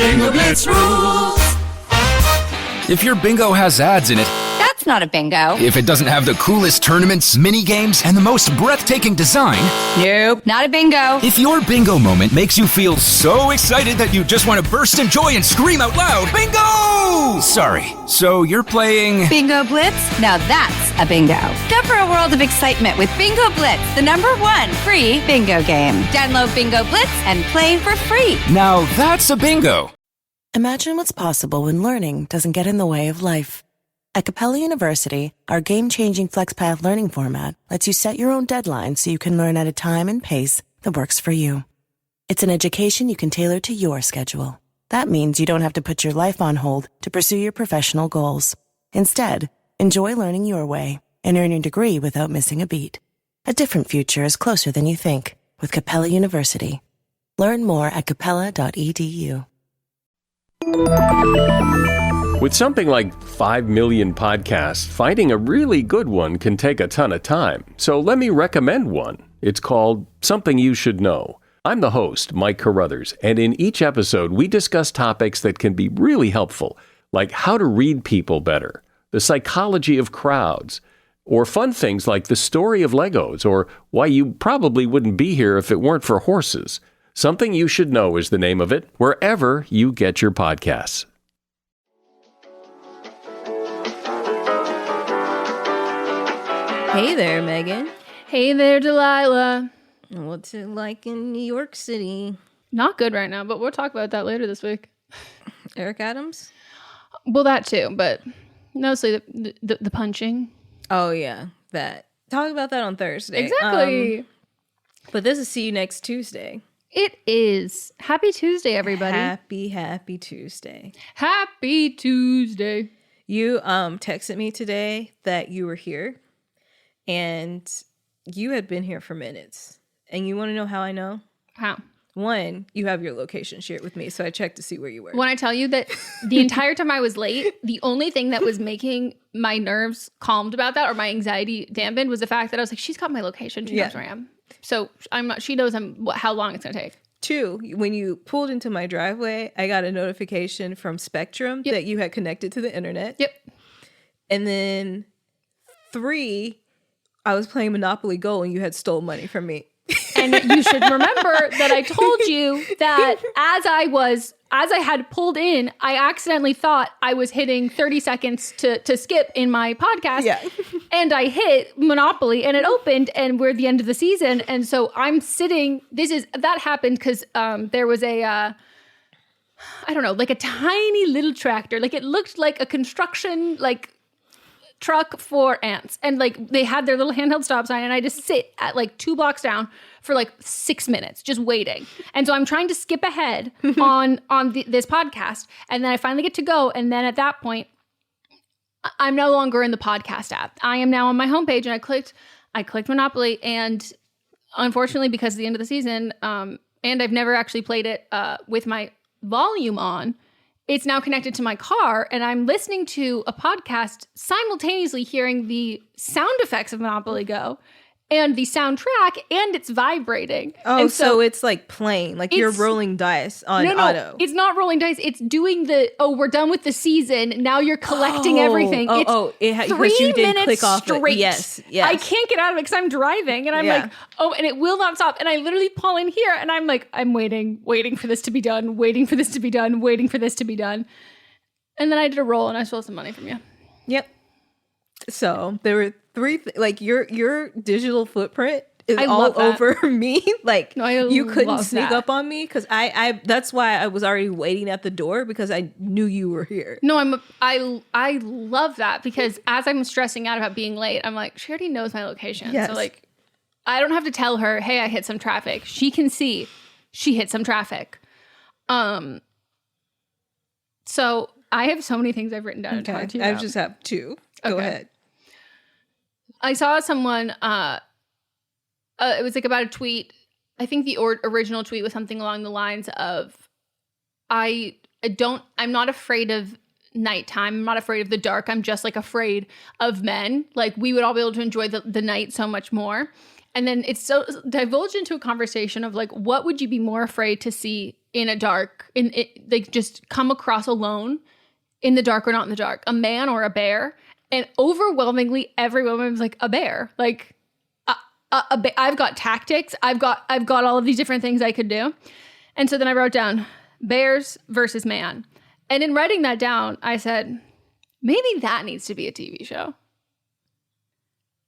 Bingo Blitz rules. If your bingo has ads in it, That's not a bingo. if it doesn't have the coolest tournaments, mini games, and the most breathtaking design, Nope, not a bingo. if your bingo moment makes you feel so excited that you just want to burst in joy and scream out loud, bingo! Sorry, so you're playing... Bingo Blitz? Now that's a bingo. Go for a world of excitement with Bingo Blitz, the #1 free bingo game. Download Bingo Blitz and play for free. Now that's a bingo. Imagine what's possible when learning doesn't get in the way of life. At Capella University, our game-changing FlexPath learning format lets you set your own deadlines so you can learn at a time and pace that works for you. It's an education you can tailor to your schedule. That means you don't have to put your life on hold to pursue your professional goals. Instead, enjoy learning your way and earn your degree without missing a beat. A different future is closer than you think with Capella University. Learn more at capella.edu. With something like 5 million podcasts, finding a really good one can take a ton of time. So let me recommend one. It's called Something You Should Know. I'm the host, Mike Carruthers, and in each episode, we discuss topics that can be really helpful, like how to read people better, the psychology of crowds, or fun things like the story of Legos, or why you probably wouldn't be here if it weren't for horses. Something You Should Know is the name of it, wherever you get your podcasts. Hey there, Megan. Hey there, Delilah. What's it like in New York City? Not good right now, but we'll talk about that later this week. Eric Adams? Well, that too, but mostly the punching. Oh, yeah, that. Talk about that on Thursday. Exactly. But this is See You Next Tuesday. It is. Happy Tuesday, everybody. Happy Tuesday. Happy Tuesday. You texted me today that you were here, and you had been here for minutes. And you want to know how I know? How? One, you have your location shared with me, so I checked to see where you were. When I tell you that the entire time I was late, the only thing that was making my nerves calmed about that or my anxiety dampened was the fact that I was like, she's got my location. She knows where I am. So I'm not. She knows how long it's going to take. Two, when you pulled into my driveway, I got a notification from Spectrum that you had connected to the internet. Yep. And then 3, I was playing Monopoly Go and you had stole money from me. And you should remember that I told you that as I had pulled in, I accidentally thought I was hitting 30 seconds to skip in my podcast. Yeah. And I hit Monopoly and it opened and we're at the end of the season. And so I'm sitting, that happened because there was I don't know, like a tiny little tractor. Like it looked like a construction, truck for ants, and they had their little handheld stop sign, and I just sit at 2 blocks down for 6 minutes just waiting. And so I'm trying to skip ahead on this podcast, and then I finally get to go, and then at that point I'm no longer in the podcast app. I am now on my homepage, and I clicked Monopoly, and unfortunately because of the end of the season, and I've never actually played it with my volume on, it's now connected to my car, and I'm listening to a podcast simultaneously hearing the sound effects of Monopoly Go and the soundtrack, and it's vibrating. Oh, and so it's playing, you're rolling dice on auto. No, it's not rolling dice. It's doing we're done with the season. Now you're collecting everything. It's because you didn't click off straight. It. Yes. I can't get out of it because I'm driving, and I'm and it will not stop. And I literally pull in here, and I'm waiting for this to be done, waiting for this to be done, waiting for this to be done. And then I did a roll, and I stole some money from you. Yep. So there were 3 your digital footprint is all over me. You couldn't sneak up on me because I that's why I was already waiting at the door, because I knew you were here. No, I love that, because as I'm stressing out about being late, I'm like, she already knows my location. Yes. So I don't have to tell her, hey, I hit some traffic. She can see she hit some traffic. So I have so many things I've written down to talk to you about. I just have 2. Go ahead. I saw someone, it was about a tweet. I think the original tweet was something along the lines of, I'm not afraid of nighttime. I'm not afraid of the dark. I'm just afraid of men. We would all be able to enjoy the night so much more. And then it's so divulged into a conversation of like, what would you be more afraid to see in a dark, like just come across alone in the dark or not in the dark, a man or a bear? And overwhelmingly, every woman was like, a bear. Like, I've got tactics. I've got all of these different things I could do. And so then I wrote down bears versus man. And in writing that down, I said, maybe that needs to be a TV show.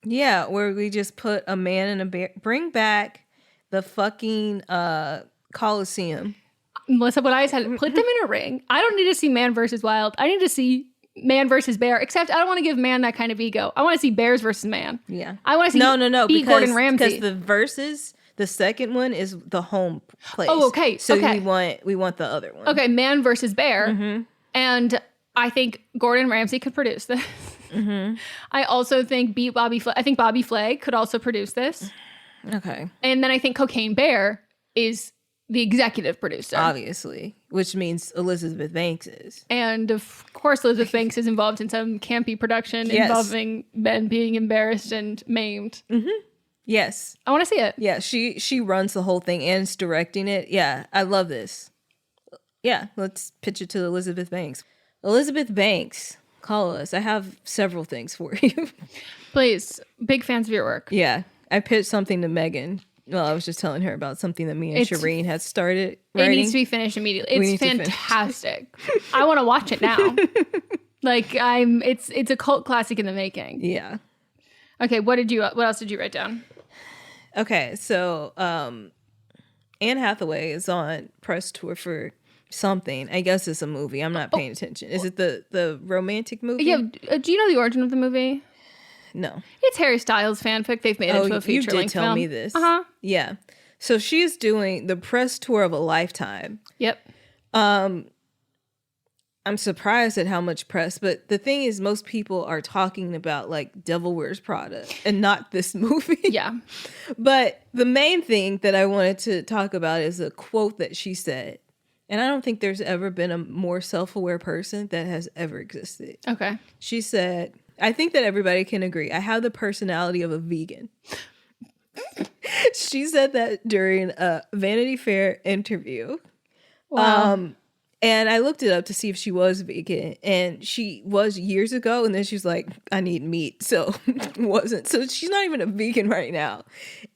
Yeah, where we just put a man and a bear. Bring back the fucking Coliseum. Melissa, what I said, put them in a ring. I don't need to see man versus wild. I need to see man versus bear, except I don't want to give man that kind of ego. I want to see bears versus man. Yeah. I want to see because, Gordon Ramsay. Because the versus, the second one is the home place. Oh, okay. So we want the other one. Okay, man versus bear. Mm-hmm. And I think Gordon Ramsay could produce this. Mm-hmm. I also think Bobby Flay could also produce this. Okay. And then I think Cocaine Bear is the executive producer. Obviously. Which means Elizabeth Banks is. And of course Elizabeth Banks is involved in some campy production involving men being embarrassed and maimed. Mm-hmm. Yes. I want to see it. Yeah, she runs the whole thing and is directing it. Yeah, I love this. Yeah, let's pitch it to Elizabeth Banks. Elizabeth Banks, call us. I have several things for you. Please. Big fans of your work. Yeah. I pitched something to Meghan. Well, I was just telling her about something that me and Shireen had started writing. It needs to be finished immediately. It's fantastic. I want to watch it now. Like it's a cult classic in the making. Yeah. Okay, what else did you write down? Okay, so Anne Hathaway is on press tour for something. I guess it's a movie. I'm not paying attention. Is it the romantic movie? Yeah. Do you know the origin of the movie? No. It's Harry Styles fanfic. They've made it into a feature-length film. You did tell me this. Uh-huh. Yeah. So she's doing the press tour of a lifetime. Yep. I'm surprised at how much press, but the thing is most people are talking about like Devil Wears Prada and not this movie. Yeah. But the main thing that I wanted to talk about is a quote that she said. And I don't think there's ever been a more self-aware person that has ever existed. Okay. She said, I think that everybody can agree. I have the personality of a vegan. She said that during a Vanity Fair interview. Wow. And I looked it up to see if she was vegan. And she was years ago. And then she's like, I need meat. So wasn't. So she's not even a vegan right now.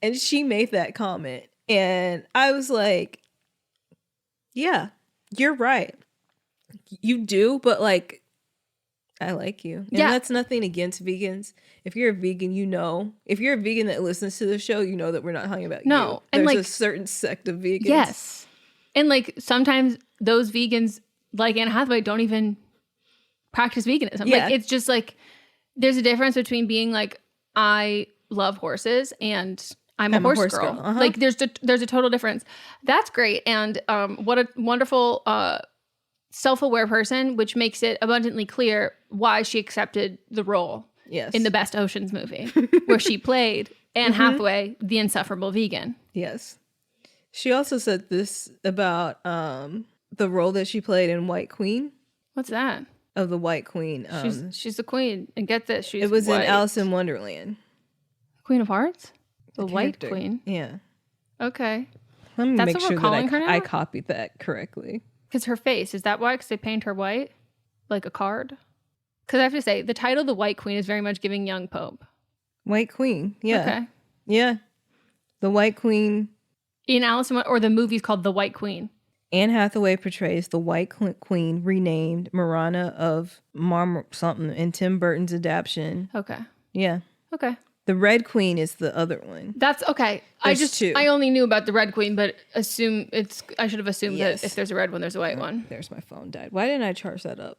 And she made that comment. And I was like, yeah, you're right. You do, but like, I like you. And that's nothing against vegans. If you're a vegan, you know. If you're a vegan that listens to the show, you know that we're not talking about you. No. There's like, a certain sect of vegans. Yes. And like sometimes those vegans, like Anne Hathaway, don't even practice veganism. Yeah. Like it's just like there's a difference between being like, I love horses and I'm a horse girl. Uh-huh. Like there's a total difference. That's great. And what a wonderful self-aware person, which makes it abundantly clear why she accepted the role in the Best Oceans movie, where she played Anne Hathaway, the insufferable vegan. Yes. She also said this about the role that she played in White Queen. What's that? Of the White Queen. She's the queen. And get this, she's It was white. in Alice in Wonderland. Queen of Hearts? The White character. Queen? Yeah. Okay. Let me That's make what sure we're calling that her now? I copied that correctly. Because her face, is that why? Because they paint her white? Like a card? Because I have to say, the title The White Queen is very much giving young Pope. White Queen. Yeah. Okay. Yeah. The White Queen. In Alice in or the movie's called The White Queen. Anne Hathaway portrays the White Queen, renamed Marana of something in Tim Burton's adaptation. Okay. Yeah. Okay. The Red Queen is the other one. That's okay. I only knew about the Red Queen, but I should have assumed that if there's a red one, there's a white one. There's my phone died. Why didn't I charge that up?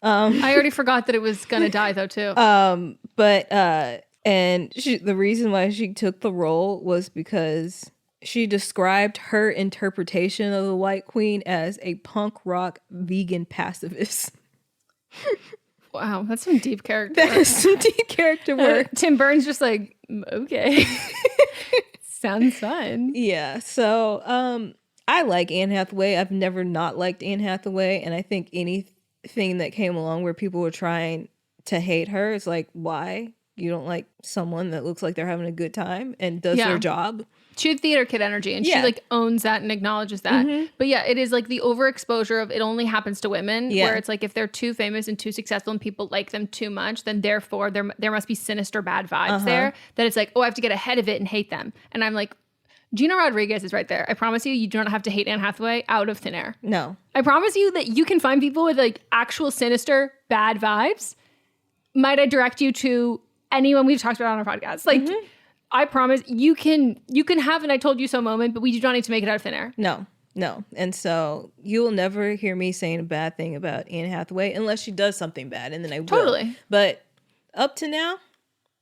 I already forgot that it was gonna die though too. The reason why she took the role was because she described her interpretation of the White Queen as a punk rock vegan pacifist. Wow, that's some deep character work. That is some deep character work. Tim Burton's just like, okay. Sounds fun. Yeah, so I like Anne Hathaway. I've never not liked Anne Hathaway, and I think anything that came along where people were trying to hate her is like, why? You don't like someone that looks like they're having a good time and does their job. She had theater kid energy, and she like owns that and acknowledges that. But yeah, it is like the overexposure of it only happens to women, where it's like if they're too famous and too successful and people like them too much, then therefore there must be sinister bad vibes there, that it's like, oh, I have to get ahead of it and hate them. And I'm like, Gina Rodriguez is right there. I promise you do not have to hate Anne Hathaway out of thin air. No. I promise you that you can find people with like actual sinister bad vibes. Might I direct you to anyone we've talked about on our podcast? Like, I promise you can have an I told you so moment, but we do not need to make it out of thin air. No. And so you will never hear me saying a bad thing about Anne Hathaway unless she does something bad, and then I will. Totally. But up to now,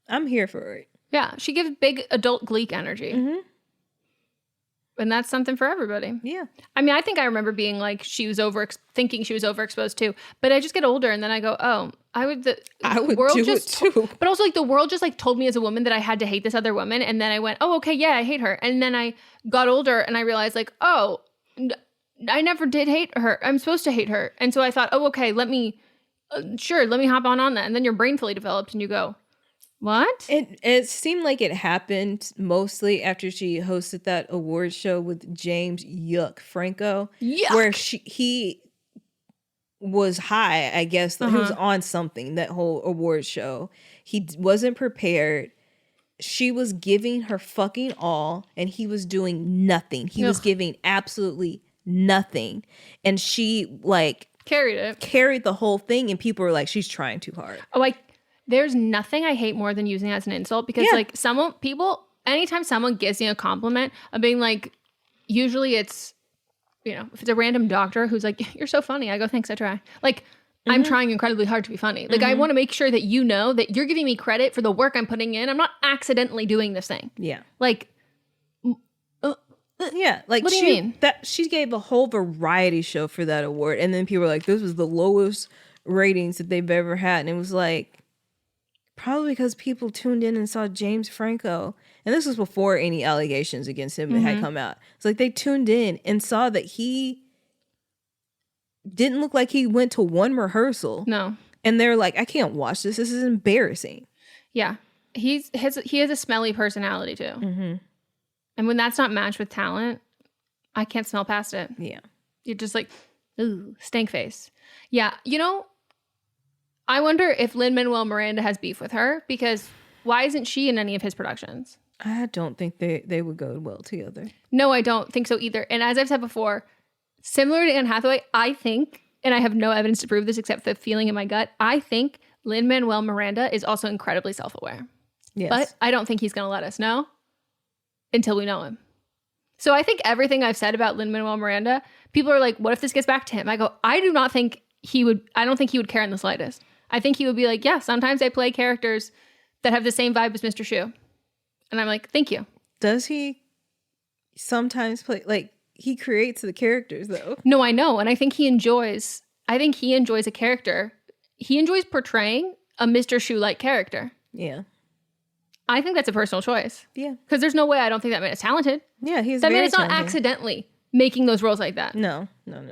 I'm here for it. Yeah, she gives big adult Gleek energy. And that's something for everybody. Yeah. I mean, I think I remember being like, thinking she was overexposed too. But I just get older and then I go, oh, I would do it too. But also like the world just like told me as a woman that I had to hate this other woman. And then I went, oh, okay, yeah, I hate her. And then I got older and I realized like, oh, I never did hate her. I'm supposed to hate her. And so I thought, oh, okay, let me hop on that. And then your brain fully developed and you go, what? It seemed like it happened mostly after she hosted that award show with James Franco. Yuck. Where he was high, I guess. He was on something, that whole award show. He wasn't prepared. She was giving her fucking all, and he was doing nothing. He was giving absolutely nothing. And she, like... Carried the whole thing, and people were like, she's trying too hard. Oh, there's nothing I hate more than using it as an insult, because like anytime someone gives me a compliment, I'm being like, usually it's, if it's a random doctor who's like, you're so funny, I go, thanks, I try. Like, I'm trying incredibly hard to be funny. Like, I want to make sure that you know that you're giving me credit for the work I'm putting in. I'm not accidentally doing this thing. Yeah. Like, yeah, like what do you mean? That she gave a whole variety show for that award, and then people were like, this was the lowest ratings that they've ever had. And it was like, probably because people tuned in and saw James Franco. And this was before any allegations against him had come out. It's like they tuned in and saw that he didn't look like he went to one rehearsal. No. And they're like, I can't watch this. This is embarrassing. Yeah. He has a smelly personality too. And when that's not matched with talent, I can't smell past it. Yeah. You're just like, ooh, stank face. Yeah. I wonder if Lin-Manuel Miranda has beef with her, because why isn't she in any of his productions? I don't think they would go well together. No, I don't think so either. And as I've said before, similar to Anne Hathaway, I think, and I have no evidence to prove this except the feeling in my gut, I think Lin-Manuel Miranda is also incredibly self-aware. Yes. But I don't think he's going to let us know until we know him. So I think everything I've said about Lin-Manuel Miranda, people are like, what if this gets back to him? I go, I don't think he would care in the slightest. I think he would be like, yeah, sometimes I play characters that have the same vibe as Mr. Shu. And I'm like, thank you. Does he sometimes play, like, he creates the characters though? No, I know. And I think he enjoys a character. He enjoys portraying a Mr. Shu-like character. Yeah. I think that's a personal choice. Yeah. Because there's no way I don't think that man is talented. Yeah, he's that very man is not talented. Accidentally making those roles like that. No. No, I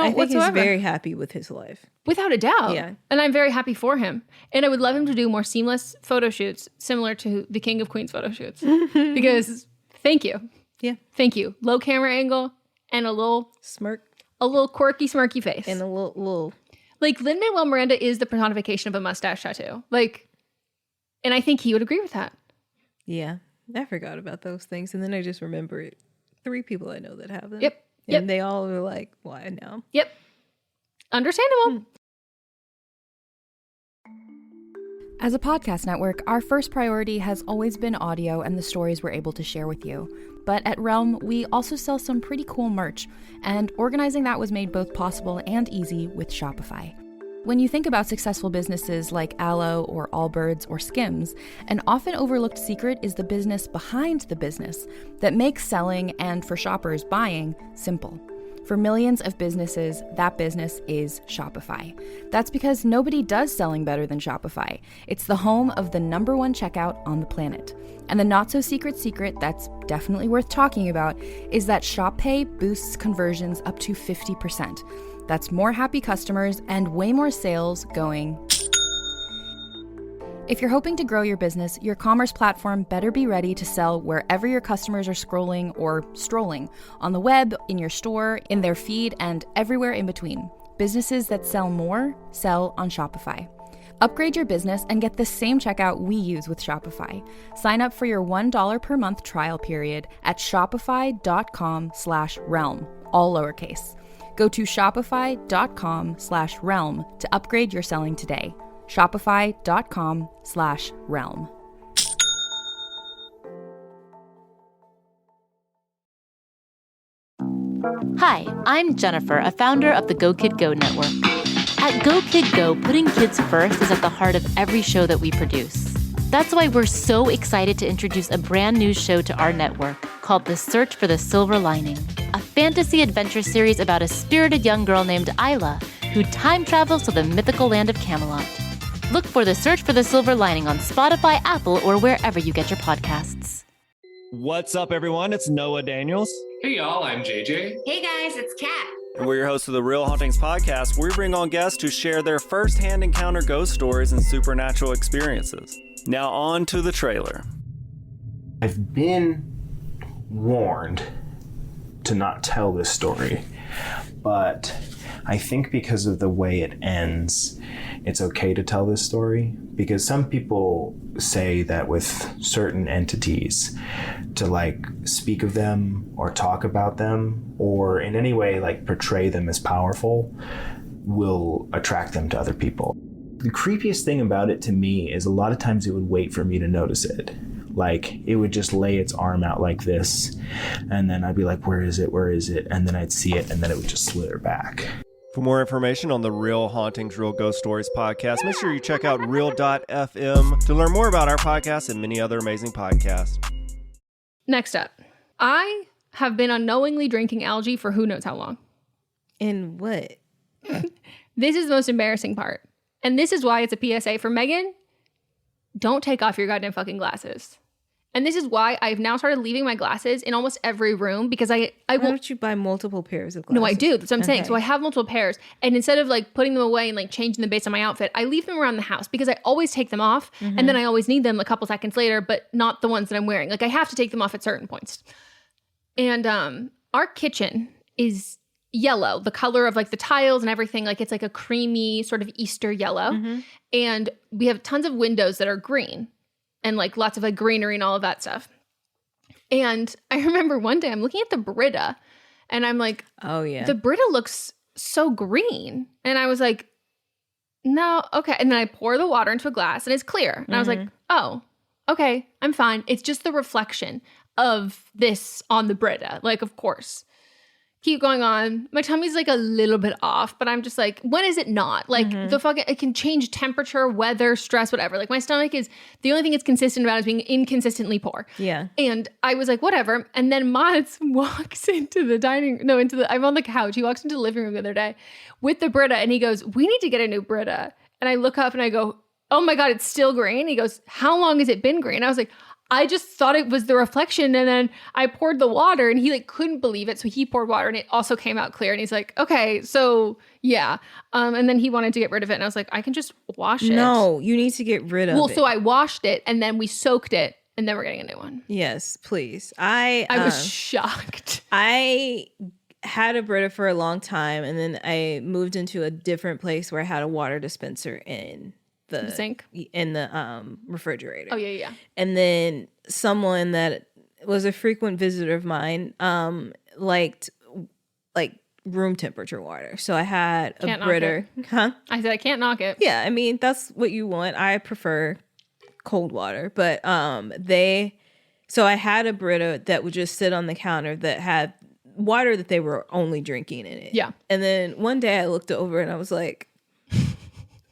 think whatsoever. he's very happy with his life. Without a doubt. Yeah. And I'm very happy for him. And I would love him to do more seamless photo shoots, similar to the King of Queens photo shoots. Because thank you. Yeah. Thank you. Low camera angle and a little smirk. A little quirky, smirky face. And a little... Like, Lin-Manuel Miranda is the personification of a mustache tattoo. Like, and I think he would agree with that. Yeah. I forgot about those things. And then I just remembered 3 people I know that have them. Yep. And they all were like, why now? Yep. Understandable. As a podcast network, our first priority has always been audio and the stories we're able to share with you. But at Realm, we also sell some pretty cool merch, and organizing that was made both possible and easy with Shopify. When you think about successful businesses like Aloe or Allbirds or Skims, an often overlooked secret is the business behind the business that makes selling and, for shoppers, buying simple. For millions of businesses, that business is Shopify. That's because nobody does selling better than Shopify. It's the home of the #1 checkout on the planet. And the not-so-secret secret that's definitely worth talking about is that Shop Pay boosts conversions up to 50%. That's more happy customers and way more sales going. If you're hoping to grow your business, your commerce platform better be ready to sell wherever your customers are scrolling or strolling, on the web, in your store, in their feed, and everywhere in between. Businesses that sell more, sell on Shopify. Upgrade your business and get the same checkout we use with Shopify. Sign up for your $1 per month trial period at shopify.com/realm, all lowercase. Go to shopify.com/realm to upgrade your selling today. Shopify.com/realm. Hi, I'm Jennifer, a founder of the Go Kid Go network. At Go Kid Go, putting kids first is at the heart of every show that we produce. That's why we're so excited to introduce a brand new show to our network called The Search for the Silver Lining, a fantasy adventure series about a spirited young girl named Isla who time travels to the mythical land of Camelot. Look for The Search for the Silver Lining on Spotify, Apple, or wherever you get your podcasts. What's up, everyone? It's Noah Daniels. Hey, y'all. I'm JJ. Hey, guys. It's Kat. And we're your hosts of the Real Hauntings podcast, where we bring on guests who share their first-hand encounter ghost stories and supernatural experiences. Now on to the trailer. I've been warned to not tell this story, but I think because of the way it ends, it's okay to tell this story, because some people say that with certain entities, to like speak of them or talk about them or in any way like portray them as powerful will attract them to other people. The creepiest thing about it to me is a lot of times it would wait for me to notice it. Like it would just lay its arm out like this, and then I'd be like, where is it? Where is it? And then I'd see it, and then it would just slither back. For more information on the Real Hauntings, Real Ghost Stories podcast, make sure you check out real.fm to learn more about our podcast and many other amazing podcasts. Next up, I have been unknowingly drinking algae for who knows how long. And what? This is the most embarrassing part. And this is why it's a PSA for Meghan. Don't take off your goddamn fucking glasses. And this is why I've now started leaving my glasses in almost every room, because I Why don't you buy multiple pairs of glasses? No, I do. That's what I'm saying. So I have multiple pairs. And instead of like putting them away and like changing them based on my outfit, I leave them around the house because I always take them off. And then I always need them a couple seconds later, but not the ones that I'm wearing. Like I have to take them off at certain points. And our kitchen is yellow, the color of like the tiles and everything. Like it's like a creamy sort of Easter yellow. And we have tons of windows that are green and like lots of like greenery and all of that stuff. And I remember one day I'm looking at the Brita and I'm like, oh yeah, the Brita looks so green. And I was like, no, okay. And then I pour the water into a glass and it's clear. And I was like, oh, okay, I'm fine. It's just the reflection of this on the Brita. Like, of course. Keep going on. My tummy's like a little bit off, but I'm just like, when is it not? Like the fucking, it can change temperature, weather, stress, whatever. Like my stomach is, the only thing it's consistent about is being inconsistently poor. Yeah. And I was like, whatever. And then Mods walks into the I'm on the couch. He walks into the living room the other day with the Brita and he goes, we need to get a new Brita. And I look up and I go, oh my God, it's still green. He goes, how long has it been green? I was like, I just thought it was the reflection, and then I poured the water and he like couldn't believe it. So he poured water and it also came out clear. And he's like, okay, so yeah. And then he wanted to get rid of it. And I was like, I can just wash it. No, you need to get rid of it. Well, so I washed it and then we soaked it and then we're getting a new one. Yes, please. I was shocked. I had a Brita for a long time and then I moved into a different place where I had a water dispenser in the sink in the refrigerator. Oh yeah. And then someone that was a frequent visitor of mine liked like room temperature water. So I had a Brita. Huh? I said I can't knock it. Yeah, I mean that's what you want. I prefer cold water, but so I had a Brita that would just sit on the counter that had water that they were only drinking in it. Yeah. And then one day I looked over and I was like,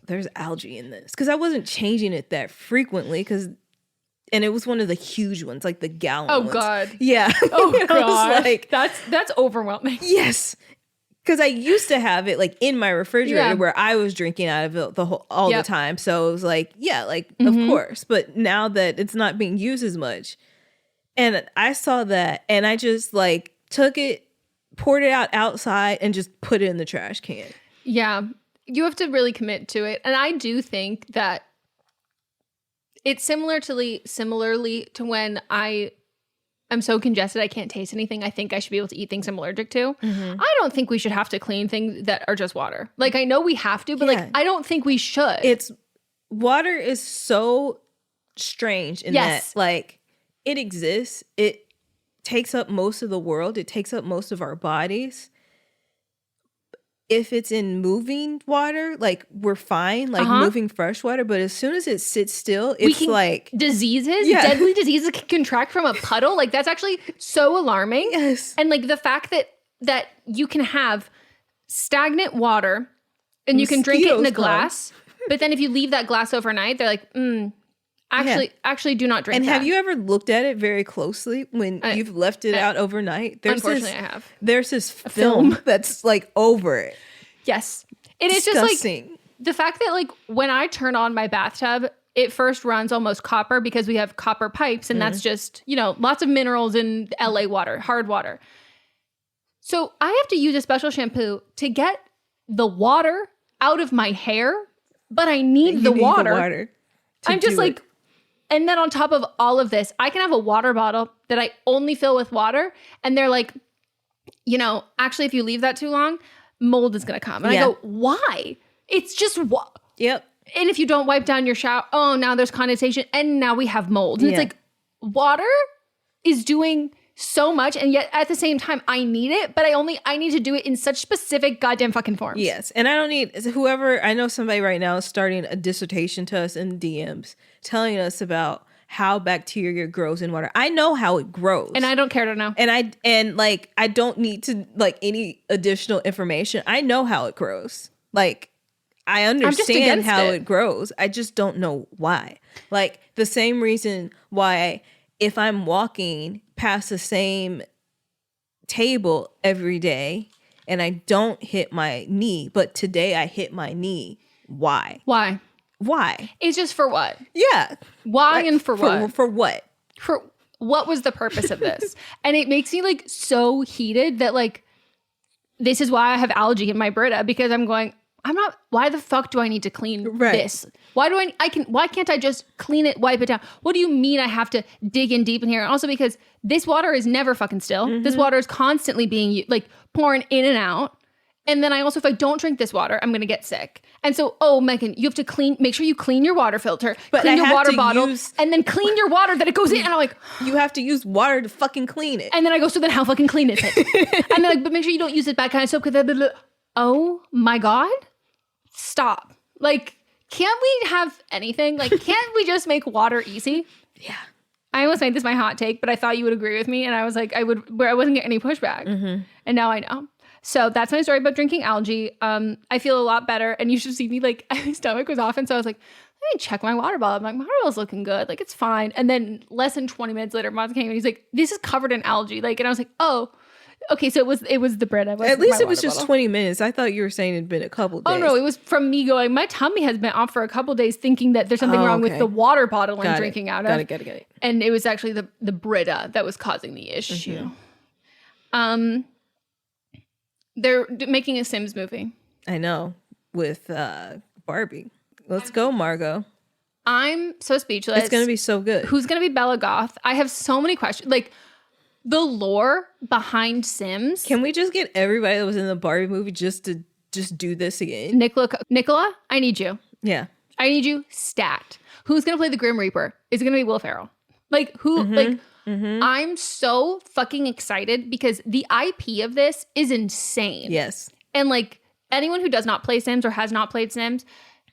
there's algae in this, because I wasn't changing it that frequently, and it was one of the huge ones, like the gallon ones. God. Yeah. Oh God. Like, that's overwhelming. Yes. Because I used to have it like in my refrigerator where I was drinking out of it all the time. So it was like, yeah, like of course. But now that it's not being used as much, and I saw that and I just like took it, poured it out outside and just put it in the trash can. Yeah. You have to really commit to it. And I do think that It's similarly to when I'm so congested I can't taste anything. I think I should be able to eat things I'm allergic to. Mm-hmm. I don't think we should have to clean things that are just water. Like, I know we have to, but like, I don't think we should. Water is so strange in that, like, it exists. It takes up most of the world. It takes up most of our bodies. If it's in moving water, like, we're fine, like moving fresh water. But as soon as it sits still, it's like deadly diseases can contract from a puddle. Like, that's actually so alarming. Yes. And like the fact that you can have stagnant water and you can drink it in a glass, but then if you leave that glass overnight, they're like, actually do not drink that. And have you ever looked at it very closely when you've left it out overnight? Unfortunately, I have. There's this film that's like over it. Yes. And it's just like the fact that like when I turn on my bathtub, it first runs almost copper because we have copper pipes and that's just, lots of minerals in LA water, hard water. So I have to use a special shampoo to get the water out of my hair, but I need the water. I'm just like, and then on top of all of this, I can have a water bottle that I only fill with water. And they're like, actually, if you leave that too long, mold is going to come. And I go, why? It's just Yep. And if you don't wipe down your shower, now there's condensation and now we have mold. And it's like, water is doing so much. And yet at the same time, I need it, but I need to do it in such specific goddamn fucking forms. Yes. And I don't need I know somebody right now is starting a dissertation to us in DMs telling us about how bacteria grows in water. I know how it grows. And I don't care to know. And I don't need to like any additional information. I know how it grows. Like, I understand how it grows. I just don't know why. Like, the same reason why if I'm walking past the same table every day and I don't hit my knee, but today I hit my knee. Why? It's just for what? Yeah. Why and for what? For what? For what was the purpose of this? And it makes me like so heated that like, this is why I have algae in my Brita, because I'm going, why the fuck do I need to clean this? Why can't I just clean it, wipe it down? What do you mean I have to dig in deep in here? And also because this water is never fucking still. Mm-hmm. This water is constantly being like pouring in and out. And then if I don't drink this water, I'm going to get sick. And so, Megan, you have to make sure you clean your water filter, clean your water bottle, and then clean your water that it goes in. And I'm like, you have to use water to fucking clean it. And then I go, so then how fucking clean is it? And then but make sure you don't use that bad kind of soap. Oh my God. Stop. Like, can't we have anything? Like, can't we just make water easy? Yeah. I almost made this my hot take, but I thought you would agree with me. And I was like, I wasn't getting any pushback. Mm-hmm. And now I know. So that's my story about drinking algae. I feel a lot better. And you should see me, like, my stomach was off. And so I was like, let me check my water bottle. I'm like, my water bottle's looking good. Like, it's fine. And then less than 20 minutes later, Maz came and he's like, this is covered in algae. Like, and I was like, oh, okay. So it was the bread. At least it was just 20 minutes. I thought you were saying it'd been a couple days. Oh, no. It was from me going, my tummy has been off for a couple days thinking that there's something wrong with the water bottle I'm drinking out of. Got it. And it was actually the Brita that was causing the issue. Mm-hmm. They're making a Sims movie. I know. With Barbie. Let's go, Margot. I'm so speechless. It's going to be so good. Who's going to be Bella Goth? I have so many questions. Like, the lore behind Sims. Can we just get everybody that was in the Barbie movie just to do this again? Nicola, I need you. Yeah. I need you stat. Who's going to play the Grim Reaper? Is it going to be Will Ferrell? Like, who? Mm-hmm. Like, mm-hmm. I'm so fucking excited because the IP of this is insane. Yes. And like, anyone who does not play Sims or has not played Sims,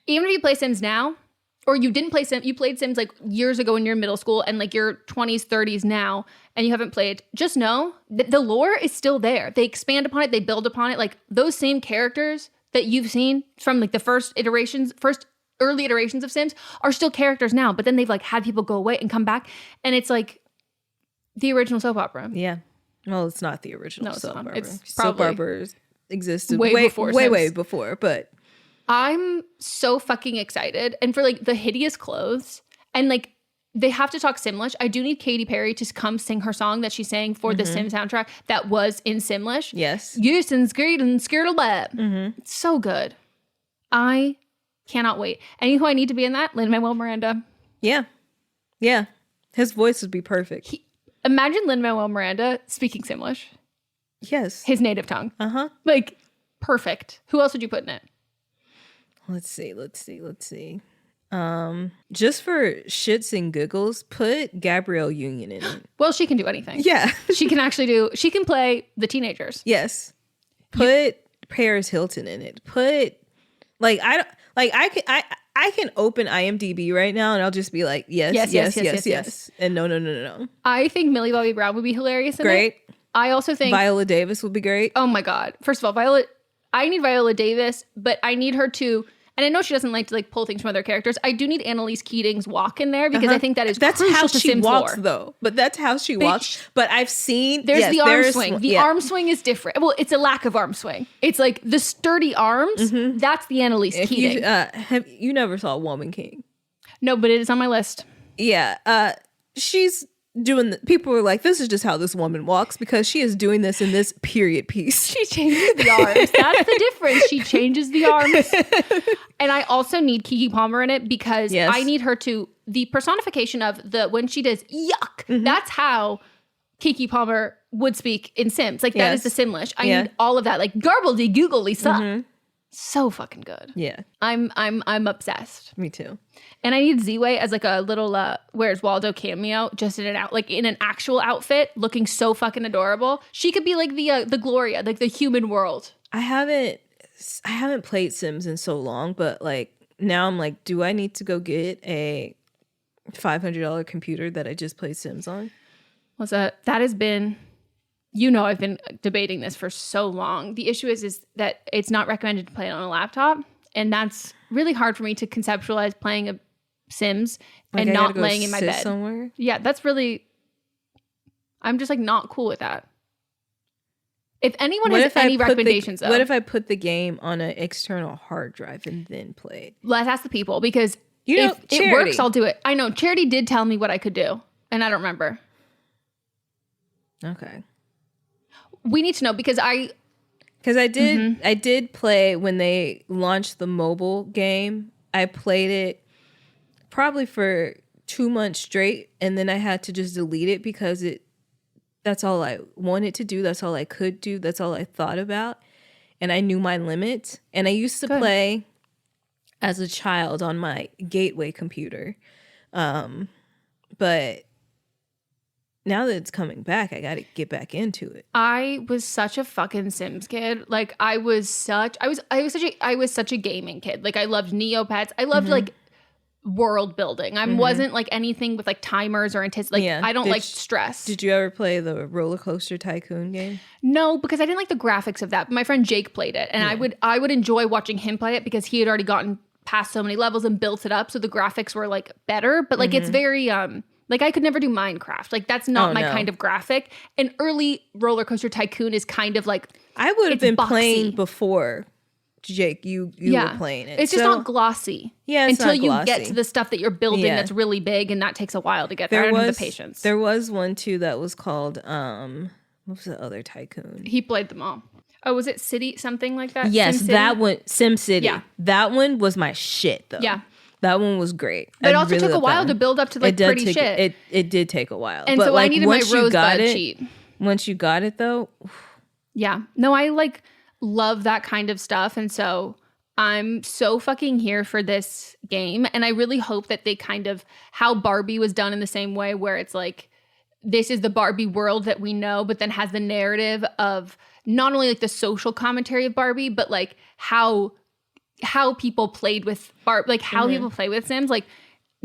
even if you play Sims now, or you didn't play Sims, you played Sims like years ago in your middle school and like your 20s, 30s now, and you haven't played, just know that the lore is still there. They expand upon it, they build upon it. Like, those same characters that you've seen from like the first early iterations of Sims are still characters now, but then they've like had people go away and come back, and it's like the original soap opera. Yeah. Well, it's not the original soap opera. It's soap operas existed way before, but I'm so fucking excited. And for like the hideous clothes, and like they have to talk Simlish. I do need Katy Perry to come sing her song that she sang for the Sim soundtrack that was in Simlish. Yes. Yes, and scared a lab. It's so good. I cannot wait. And you know who I need to be in that? Lin-Manuel Miranda. Yeah. Yeah. His voice would be perfect. Imagine Lin-Manuel Miranda speaking Simlish. Yes. His native tongue. Uh-huh. Like, perfect. Who else would you put in it? Let's see. Just for shits and giggles, put Gabrielle Union in it. Well, she can do anything. Yeah. She can play the teenagers. Yes. Put Paris Hilton in it. Put I can open IMDb right now and I'll just be like, yes. And no. I think Millie Bobby Brown would be hilarious in Great. it. I also think Viola Davis would be great. Oh my God. First of all, I need Viola Davis, but I need her to, and I know she doesn't like to pull things from other characters. I do need Annalise Keating's walk in there because I think that's how she Sims walks lore. though. But that's how she walks. But I've seen there's the arm swing. The arm swing is different. Well, it's a lack of arm swing. It's like the sturdy arms. Mm-hmm. That's the Annalise Keating. You never saw Woman King? No, but it is on my list. Yeah. She's doing people were like, this is just how this woman walks because she is doing this in this period piece. She changes the arms. That's the difference. She changes the arms. And I also need Keke Palmer in it because I need her to, the personification of when she does yuck, that's how Keke Palmer would speak in Sims. Like that is the Simlish. I need all of that, like garbledy googly stuff. So fucking good. Yeah. I'm obsessed. Me too. And I need Z-Way as like a little Where's Waldo cameo, just in an actual outfit, looking so fucking adorable. She could be like the Gloria, like the human world. I haven't played Sims in so long, but like now I'm like, do I need to go get a $500 computer that I just played Sims on? What's that? That has been, I've been debating this for so long. The issue is that it's not recommended to play it on a laptop. And that's really hard for me to conceptualize playing a Sims and not laying in my bed somewhere. Yeah, that's really, I'm just like not cool with that. If anyone has any recommendations, what if I put the game on an external hard drive and then play it? Let's ask the people because if it works, I'll do it. I know Charity did tell me what I could do, and I don't remember. Okay, we need to know because I did play when they launched the mobile game. I played it probably for 2 months straight, and then I had to just delete it because that's all I wanted to do. That's all I could do. That's all I thought about. And I knew my limits. And I used to play as a child on my Gateway computer. But now that it's coming back, I got to get back into it. I was such a fucking Sims kid. Like I was such a gaming kid. Like I loved Neopets. I loved like world building. I wasn't like anything with like timers or I don't like stress. Did you ever play the Roller Coaster Tycoon game? No, because I didn't like the graphics of that. But my friend Jake played it, and I would enjoy watching him play it because he had already gotten past so many levels and built it up, so the graphics were like better. But like it's very like I could never do Minecraft. Like that's not my kind of graphic. An early Roller Coaster Tycoon is kind of like I would have been boxy. Playing before. Jake, you were playing it. It's just not glossy. Yeah, it's until not you get to the stuff that you're building that's really big, and that takes a while to get there. I don't have the patience. There was one too that was called what was the other tycoon? He played them all. Oh, was it City something like that? Yes, that one, SimCity. Yeah, that one was my shit though. Yeah, that one was great. But it also took a while to build up to like pretty shit. It did take a while, and but so like, I needed my Rosebud cheat. Once you got it though, yeah. No, I like love that kind of stuff, and so I'm so fucking here for this game. And I really hope that they kind of, how Barbie was done in the same way, where it's like, this is the Barbie world that we know, but then has the narrative of not only like the social commentary of Barbie, but like how people played with Barbie, like how people play with Sims. Like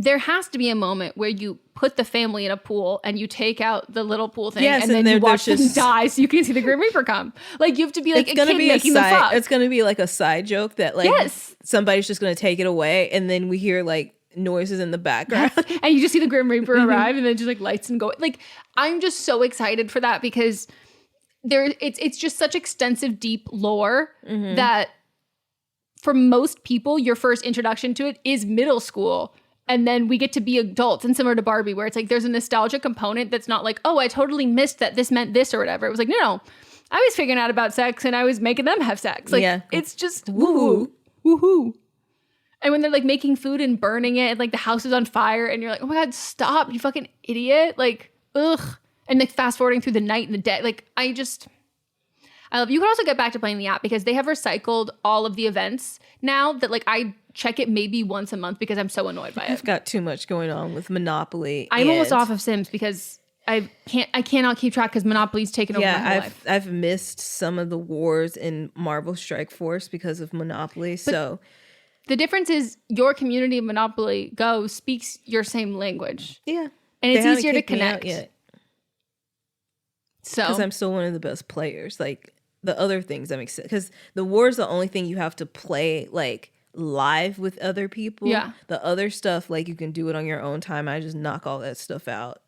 there has to be a moment where you put the family in a pool and you take out the little pool thing and then you watch them die so you can see the Grim Reaper come. Like you have to be like a kid making the fuck. It's going to be like a side joke that like somebody's just going to take it away and then we hear like noises in the background. And you just see the Grim Reaper arrive and then just like lights and go. Like I'm just so excited for that because it's just such extensive, deep lore that for most people, your first introduction to it is middle school. And then we get to be adults, and similar to Barbie, where it's like there's a nostalgia component that's not like, oh, I totally missed that this meant this or whatever. It was like, no, I was figuring out about sex and I was making them have sex. Like, it's just woohoo. And when they're like making food and burning it and like the house is on fire and you're like, oh my God, stop, you fucking idiot. Like, ugh. And like fast forwarding through the night and the day. Like, I love, you can also get back to playing the app because they have recycled all of the events now that like I check it maybe once a month because I'm so annoyed by it. I've got too much going on with Monopoly. I'm almost off of Sims because I cannot keep track because Monopoly's taken over my whole life. I've missed some of the wars in Marvel Strike Force because of Monopoly. So the difference is your community of Monopoly Go speaks your same language. Yeah. And it's easier to connect. Yet. So because I'm still one of the best players. Like the other things I'm excited because the war is the only thing you have to play like live with other people. Yeah. The other stuff, like you can do it on your own time. I just knock all that stuff out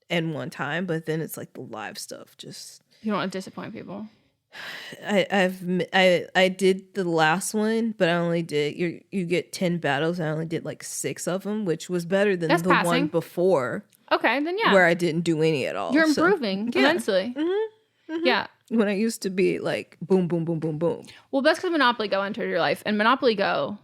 in one time. But then it's like the live stuff. Just you don't want to disappoint people. I did the last one, but I only did you get 10 battles. I only did like 6 of them, which was better than the one before. Okay, then yeah, where I didn't do any at all. You're improving immensely. Mm-hmm. Mm-hmm. Yeah, when I used to be like boom, boom, boom, boom, boom. Well, that's because Monopoly Go entered your life, and Monopoly Go,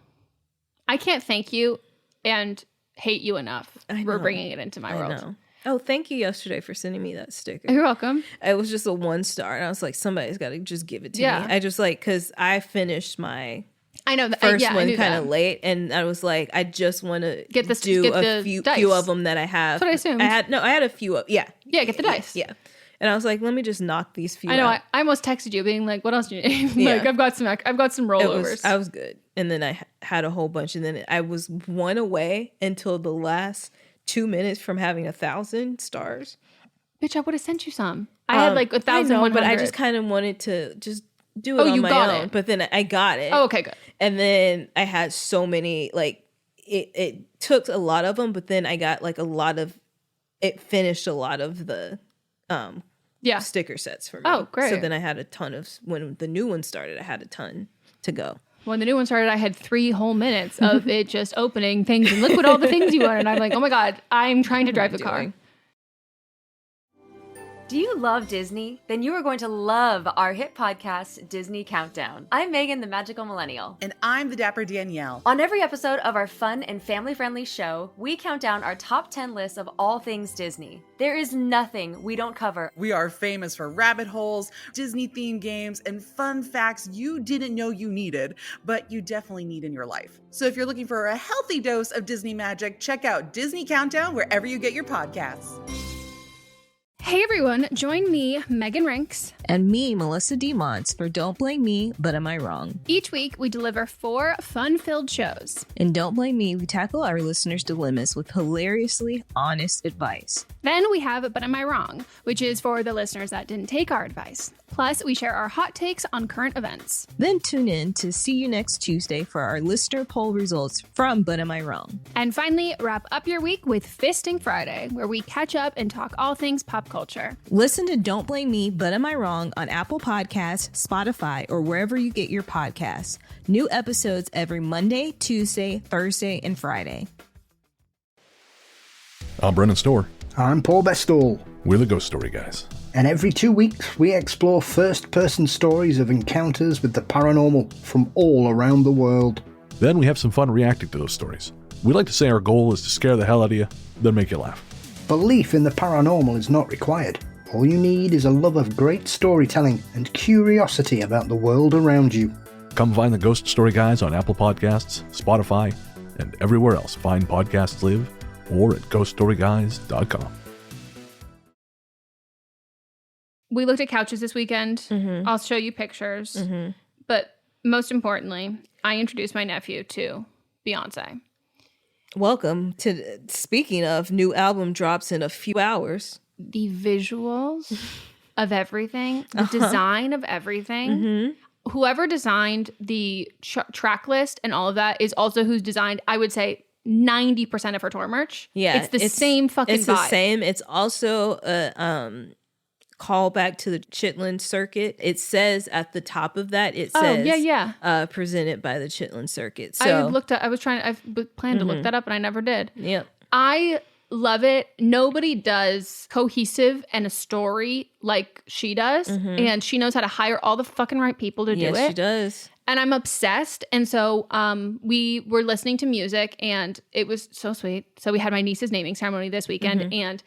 I can't thank you and hate you enough for bringing it into my world. Know. Oh, thank you yesterday for sending me that sticker. You're welcome. It was just a 1-star, and I was like, somebody's got to just give it to me. I just like, because I finished my first one kind of late, and I was like, I just want to do a few of them that I have. That's what I assumed. I had a few of, get the dice. Yeah. And I was like, let me just knock these few I know. out. I almost texted you being like, what else do you need? Like, I've got some rollovers. I was good. And then I had a whole bunch, and then I was one away until the last 2 minutes from having 1,000 stars. Bitch, I would have sent you some. I had like 1,100. But I just kind of wanted to just do it on my own. But then I got it. Oh, okay, good. And then I had so many, like, it took a lot of them, but then I got like it finished a lot of the sticker sets for me. Oh, great. So then I had a ton when the new one started, I had a ton to go. When the new one started, I had 3 whole minutes of it just opening things and look what all the things you want. And I'm like, oh my God, I'm trying to drive the car. Do you love Disney? Then you are going to love our hit podcast, Disney Countdown. I'm Megan, the magical millennial. And I'm the dapper Danielle. On every episode of our fun and family-friendly show, we count down our top 10 lists of all things Disney. There is nothing we don't cover. We are famous for rabbit holes, Disney-themed games, and fun facts you didn't know you needed, but you definitely need in your life. So if you're looking for a healthy dose of Disney magic, check out Disney Countdown wherever you get your podcasts. Hey everyone, join me, Megan Rinks. And me, Melissa DeMonts, for Don't Blame Me, But Am I Wrong? Each week, we deliver 4 fun-filled shows. In Don't Blame Me, we tackle our listeners' dilemmas with hilariously honest advice. Then we have But Am I Wrong, which is for the listeners that didn't take our advice. Plus, we share our hot takes on current events. Then tune in to See You Next Tuesday for our listener poll results from But Am I Wrong? And finally, wrap up your week with Fisting Friday, where we catch up and talk all things pop culture. Listen to Don't Blame Me, But Am I Wrong on Apple Podcasts, Spotify, or wherever you get your podcasts. New episodes every Monday, Tuesday, Thursday, and Friday. I'm Brennan Storr. I'm Paul Bestall. We're the Ghost Story Guys. And every 2 weeks, we explore first-person stories of encounters with the paranormal from all around the world. Then we have some fun reacting to those stories. We like to say our goal is to scare the hell out of you, then make you laugh. Belief in the paranormal is not required. All you need is a love of great storytelling and curiosity about the world around you. Come find the Ghost Story Guys on Apple Podcasts, Spotify, and everywhere else fine podcasts live, or at ghoststoryguys.com. We looked at couches this weekend. Mm-hmm. I'll show you pictures. Mm-hmm. But most importantly, I introduced my nephew to Beyoncé. Welcome to, speaking of, new album drops in a few hours. The visuals of everything, the design of everything. Mm-hmm. Whoever designed the track list and all of that is also who's designed, I would say, 90% of her tour merch. Yeah. It's the same fucking It's vibe. the same. It's also a callback to the Chitlin Circuit. It says at the top of that, presented by the Chitlin Circuit. So I was planned to look that up and I never did. Yep. I love it. Nobody does cohesive and a story like she does. And she knows how to hire all the fucking right people to do it. Yes, she does. And I'm obsessed. And so we were listening to music and it was so sweet. So we had my niece's naming ceremony this weekend. And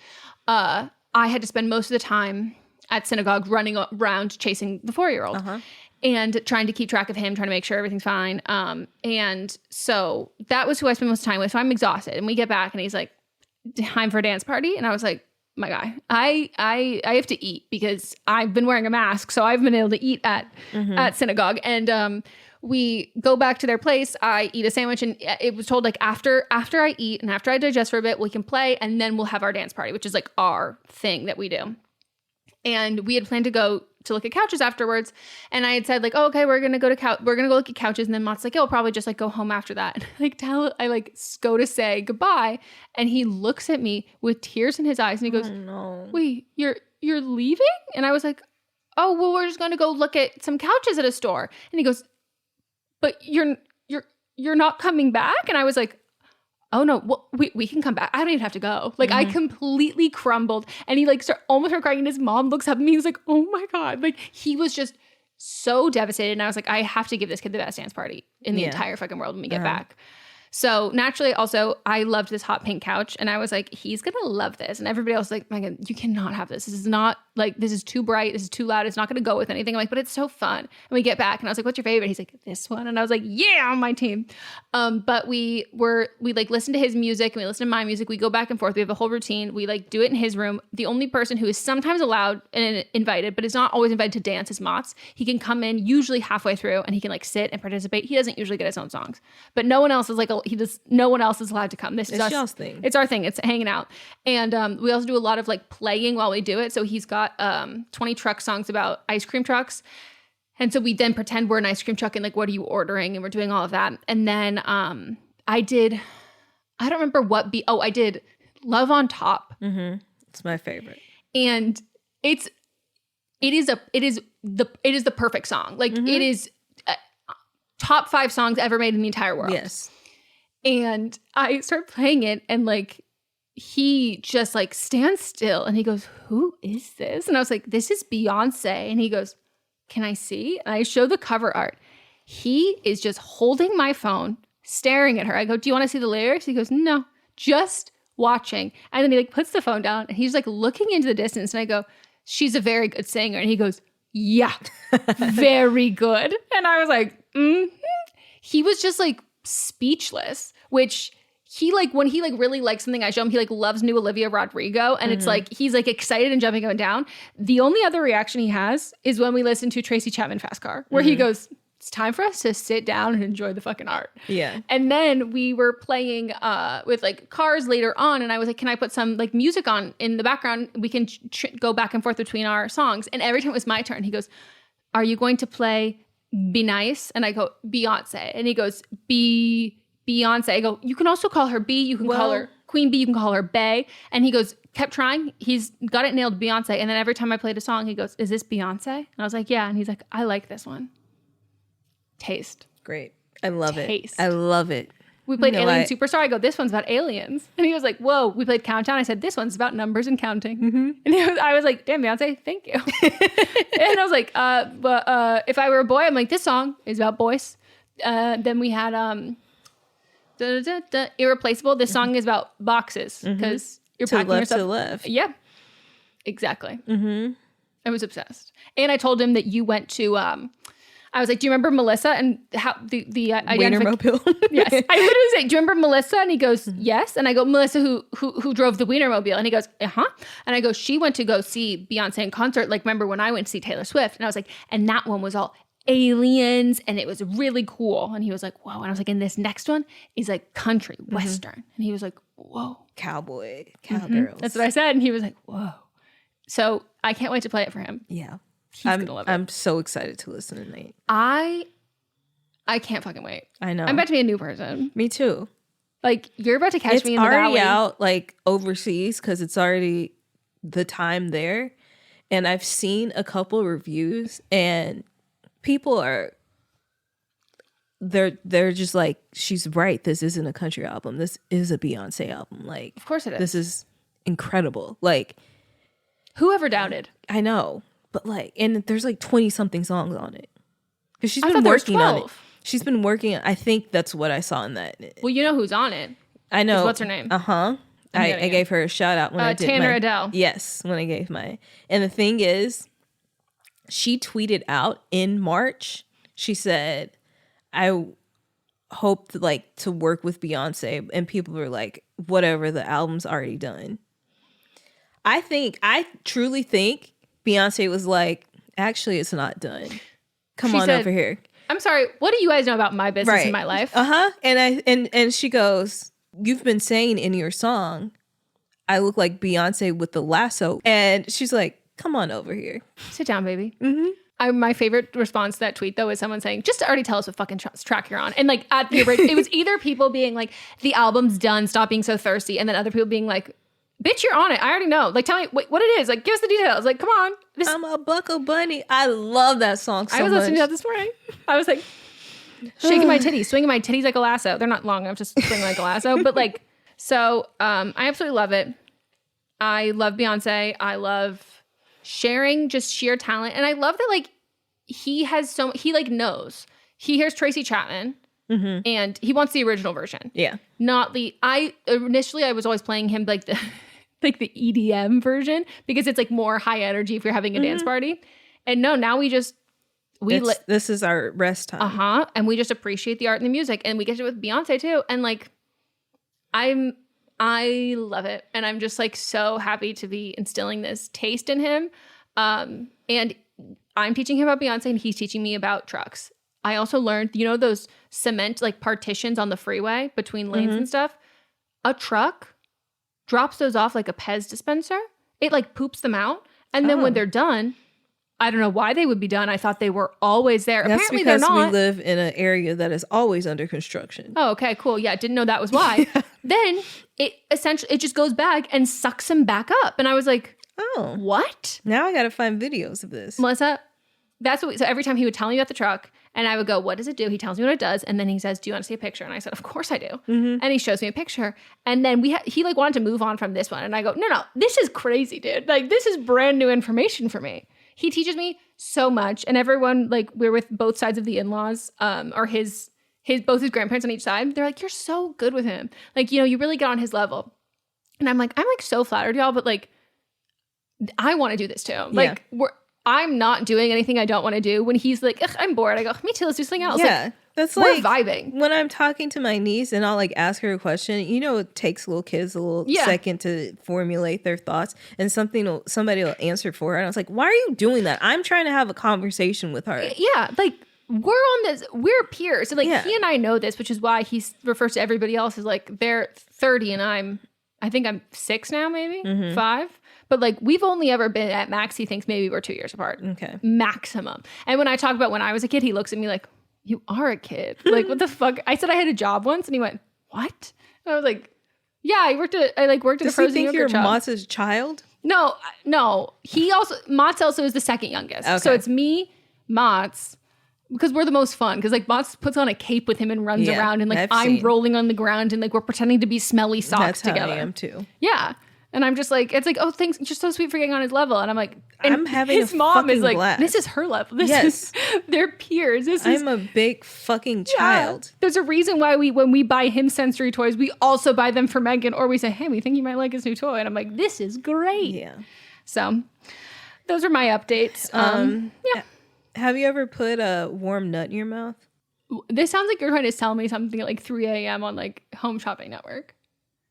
I had to spend most of the time at synagogue running around chasing the 4-year-old. And trying to keep track of him, trying to make sure everything's fine. And so that was who I spent most time with. So I'm exhausted. And we get back and he's like, time for a dance party. And I was like, my guy, I have to eat because I've been wearing a mask. So I've been able to eat at synagogue. And we go back to their place. I eat a sandwich and it was told like after I eat and after I digest for a bit, we can play and then we'll have our dance party, which is like our thing that we do. And we had planned to go to look at couches afterwards. And I had said like, oh, okay, we're going to go look at couches. And then Mott's like, oh, we'll probably just like go home after that. I go to say goodbye. And he looks at me with tears in his eyes and he goes, no. Wait, you're leaving? And I was like, oh, well, we're just going to go look at some couches at a store. And he goes, but you're not coming back? And I was like, oh no, well, we can come back. I don't even have to go. Like I completely crumbled and he like almost started crying and his mom looks up at me. He's like, oh my God. Like he was just so devastated. And I was like, I have to give this kid the best dance party in the entire fucking world when we get back. So naturally also I loved this hot pink couch and I was like, he's going to love this. And everybody else was like, Megan, you cannot have this. This is not like, this is too bright. This is too loud. It's not going to go with anything. I'm like, but it's so fun. And we get back and I was like, what's your favorite? He's like, this one. And I was like, yeah, on my team. But we like listen to his music and we listen to my music. We go back and forth. We have a whole routine. We like do it in his room. The only person who is sometimes allowed and invited, but is not always invited to dance is Mott's. He can come in usually halfway through and he can like sit and participate. He doesn't usually get his own songs, but no one else is like, no one else is allowed to come. This is y'all's thing. It's our thing. It's hanging out. And we also do a lot of like playing while we do it. So he's got 20 truck songs about ice cream trucks. And so we then pretend we're an ice cream truck and like, what are you ordering? And we're doing all of that. And then I did Love on Top. It's my favorite. And it is the perfect song. Like it is top 5 songs ever made in the entire world. Yes. And I start playing it and like he just like stands still and he goes, who is this? And I was like, this is Beyoncé. And he goes, can I see? And I show the cover art. He is just holding my phone, staring at her. I go, do you want to see the lyrics? He goes, no, just watching. And then he like puts the phone down and he's like looking into the distance. And I go, she's a very good singer. And he goes, yeah, very good. And I was like, He was just like speechless, which he like, when he like really likes something I show him, he like loves new Olivia Rodrigo. And it's like, he's like excited and jumping up and down. The only other reaction he has is when we listen to Tracy Chapman Fast Car, where he goes, it's time for us to sit down and enjoy the fucking art. Yeah. And then we were playing with like cars later on. And I was like, can I put some like music on in the background? We can go back and forth between our songs. And every time it was my turn, he goes, are you going to play Be Nice? And I go, Beyonce. And he goes, Beyonce. I go, you can also call her B. You can call her Queen B. You can call her Bay. And he goes, kept trying. He's got it nailed, Beyonce. And then every time I played a song, he goes, is this Beyonce? And I was like, yeah. And he's like, I like this one. Taste. Great. I love Taste. it. I love it. We played Alien Superstar. I go, this one's about aliens. And he was like, whoa. We played Countdown. I said, this one's about numbers and counting. And I was like, damn, Beyonce, thank you. And I was like, but if I were a boy, I'm like, this song is about boys. Then we had Irreplaceable. This song is about boxes because you're packing yourself. To left. Yeah, exactly. I was obsessed. And I told him that you went to... I was like, do you remember Melissa and how the Wienermobile? Yes. I literally say, do you remember Melissa? And he goes, yes. And I go, Melissa who drove the Wienermobile? And he goes, uh-huh. And I go, she went to go see Beyonce in concert. Like, remember when I went to see Taylor Swift? And I was like, and that one was all aliens and it was really cool. And he was like, whoa. And I was like, and this next one is like country, Western. And he was like, whoa. Cowboy, cowgirls. That's what I said. And he was like, whoa. So I can't wait to play it for him. Yeah. He's gonna love it. I'm so excited to listen to Nate. I can't fucking wait. I know. I'm about to be a new person. Me too. Like, you're about to catch me in the valley. It's already out, like, overseas, because it's already the time there. And I've seen a couple reviews, and people are they're just like, she's right. This isn't a country album. This is a Beyonce album. Like, of course it is. This is incredible. Like, whoever doubted? I know, but like, and there's like 20 something songs on it because she's been working on it. She's been working. I think that's what I saw in that. Well, you know who's on it. I know. What's her name? I gave her a shout out when I did Tanner Adele. Yes, when I gave my. And the thing is, she tweeted out in March. She said, "I hope to work with Beyonce," and people were like, "Whatever, the album's already done." I truly think Beyonce was like, "Actually, it's not done. Come on over here." I'm sorry. What do you guys know about my business and my life? And she goes, "You've been saying in your song, I look like Beyonce with the lasso." And she's like, "Come on over here. Sit down, baby." Mm-hmm. My favorite response to that tweet, though, is someone saying, "Just already tell us what fucking track you're on." And like at the it was either people being like, "The album's done, stop being so thirsty," and then other people being like, "Bitch, you're on it. I already know. Like, tell me what it is. Like, give us the details. Like, come on." I'm a Buckle Bunny. I love that song so much. I was listening to that this morning. I was like, shaking my titties, swinging my titties like a lasso. They're not long enough to swing like a lasso, but like, so I absolutely love it. I love Beyonce. I love sharing just sheer talent. And I love that, like, he like knows. He hears Tracy Chapman. Mm-hmm. And he wants the original version. Yeah. Not the, initially I was always playing him like the like the EDM version because it's like more high energy if you're having a dance party. And no, now this is our rest time. And we just appreciate the art and the music, and we get it with Beyonce too. And like, I love it. And I'm just like so happy to be instilling this taste in him. And I'm teaching him about Beyonce and he's teaching me about trucks. I also learned, those cement like partitions on the freeway between lanes and stuff. A truck drops those off like a Pez dispenser. It like poops them out. And then when they're done, I don't know wwhy they would be done. I thought they were always there. That's Apparently because they're not. We live in an area that is always under construction. Oh, okay, cool. Yeah, didn't know that was why. Then it just goes back and sucks him back up. And I was like, oh, what? Now I got to find videos of this. Melissa, so every time he would tell me about the truck, and I would go, "What does it do?" He tells me what it does, and then he says, "Do you want to see a picture?" And I said, "Of course I do." Mm-hmm. And he shows me a picture, and then he like wanted to move on from this one, and I go, "No, this is crazy, dude. Like, this is brand new information for me." He teaches me so much, and everyone, like, we're with both sides of the in-laws, or both his grandparents on each side. They're like, "You're so good with him. Like, you really get on his level." And I'm like so flattered, y'all, but like, I want to do this too. Like, I'm not doing anything I don't want to do. When he's like, "Ugh, I'm bored," I go, "Me too, let's do something else." Yeah, like, that's we're like vibing. When I'm talking to my niece and I'll like ask her a question, it takes little kids a little second to formulate their thoughts, and somebody will answer for her. And I was like, "Why are you doing that?" I'm trying to have a conversation with her. Yeah, like, we're on this, we're peers. So like, he and I know this, which is why he refers to everybody else as like they're 30 and I think I'm 6 now, maybe 5. But like, we've only ever been at max, he thinks maybe we're 2 years apart. Okay. Maximum. And when I talk about when I was a kid, he looks at me like, "You are a kid." Like, what the fuck? I said I had a job once and he went, "What?" And I was like, "Yeah, I worked at a frozen Does he think you're yogurt shop." Mott's child? No. Mott's also is the second youngest. Okay. So it's me, Mott's, because we're the most fun. Because like, Mott's puts on a cape with him and runs around, and like I'm rolling on the ground, and like we're pretending to be smelly socks together. That's how I am too. Yeah. And I'm just like, it's like, "Oh, thanks, you're so sweet for getting on his level." And I'm like, I'm having his mom is like, blast. "This is her level. This is their peers. I'm a big fucking child." There's a reason why when we buy him sensory toys, we also buy them for Megan, or we say, "Hey, we think you might like his new toy." And I'm like, this is great. Yeah. So those are my updates. Yeah. Have you ever put a warm nut in your mouth? This sounds like you're trying to sell me something at like 3 a.m. on like Home Shopping Network.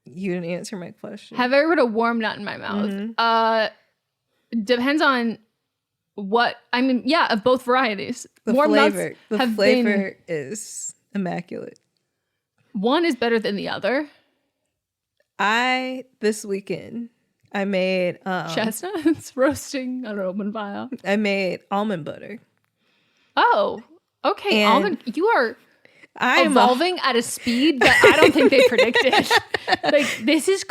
You didn't answer my question. Have I ever put a warm nut in my mouth? Mm-hmm. Depends on what. I mean, yeah, of both varieties. The warm flavor. Nuts the flavor is immaculate. One is better than the other. This weekend, I made chestnuts roasting on an open fire. I made almond butter. Oh, okay. Almond. You are. I'm evolving at a speed that I don't think they predicted. Like, this is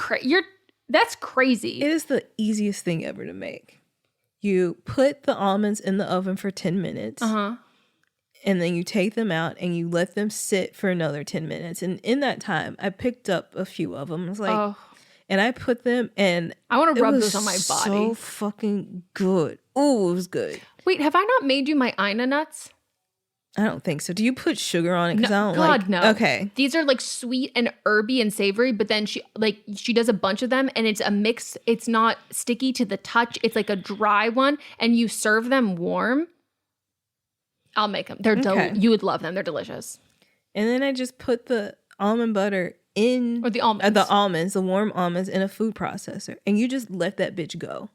that's crazy. It is the easiest thing ever to make. You put the almonds in the oven for 10 minutes. and then you take them out and you let them sit for another 10 minutes. And in that time, I picked up a few of them. I was like, and I put them, and I want to rub those on my body. So fucking good. Ooh, it was good. Wait, have I not made you my Ina nuts? I don't think so. Do you put sugar on it? Because No, I don't like. no. Okay. These are like sweet and herby and savory, but then she does a bunch of them, and it's a mix. It's not sticky to the touch. It's like a dry one, and you serve them warm. I'll make them. You would love them. They're delicious. And then I just put the almond butter in, or the almonds, the warm almonds in a food processor, and you just let that bitch go.